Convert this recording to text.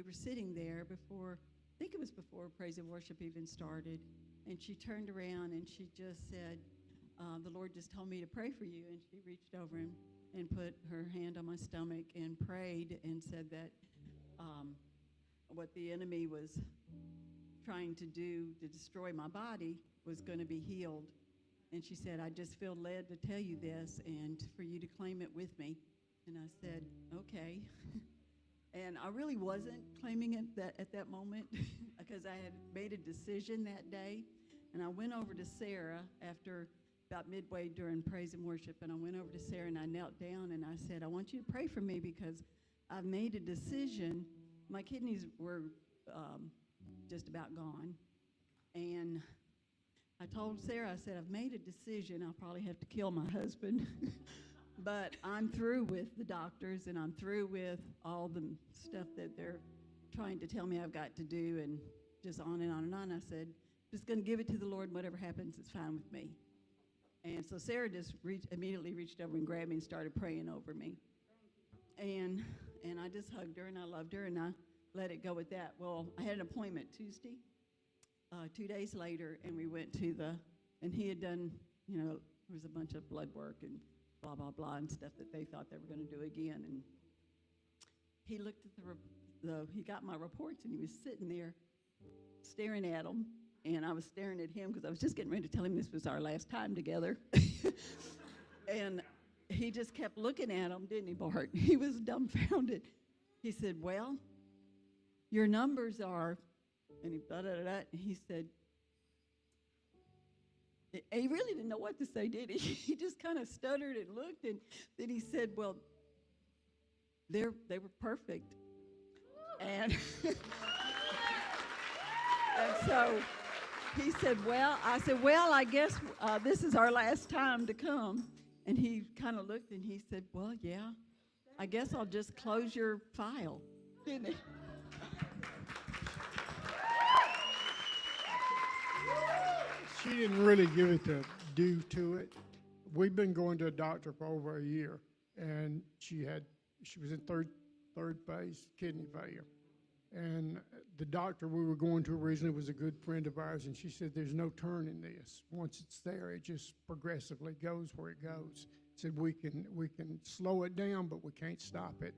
We were sitting there before, I think it was before praise and worship even started, and she turned around and she just said, the Lord just told me to pray for you. And she reached over and put her hand on my stomach and prayed and said that what the enemy was trying to do to destroy my body was going to be healed. And she said, I just feel led to tell you this and for you to claim it with me. And I said, okay. And I really wasn't claiming it at that moment because I had made a decision that day. And I went over to Sarah after about midway during praise and worship, and I went over to Sarah and I knelt down and I said, I want you to pray for me because I've made a decision. My kidneys were just about gone. And I told Sarah, I said, I've made a decision. I'll probably have to kill my husband. But I'm through with the doctors, and I'm through with all the stuff that they're trying to tell me I've got to do, and just on and on and on. I said, just going to give it to the Lord. Whatever happens, it's fine with me. And so Sarah just immediately reached over and grabbed me and started praying over me. And I just hugged her, and I loved her, and I let it go with that. Well, I had an appointment Tuesday, 2 days later, and we went to and he had done, there was a bunch of blood work and blah, blah, blah, and stuff that they thought they were going to do again. And he looked at he got my reports, and he was sitting there staring at them. And I was staring at him because I was just getting ready to tell him this was our last time together. And he just kept looking at them, didn't he, Bart? He was dumbfounded. He said, well, your numbers are, and he da-da-da-da, and he said, and he really didn't know what to say, did he? He just kind of stuttered and looked, and then he said, well, they were perfect. And, and so he said, well, I guess this is our last time to come. And he kind of looked, and he said, well, yeah, I guess I'll just close your file, didn't he? She didn't really give it the due to it. We've been going to a doctor for over a year, and she was in third phase kidney failure. And the doctor we were going to originally was a good friend of ours, and she said, there's no turning this. Once it's there, it just progressively goes where it goes. Said we can slow it down, but we can't stop it.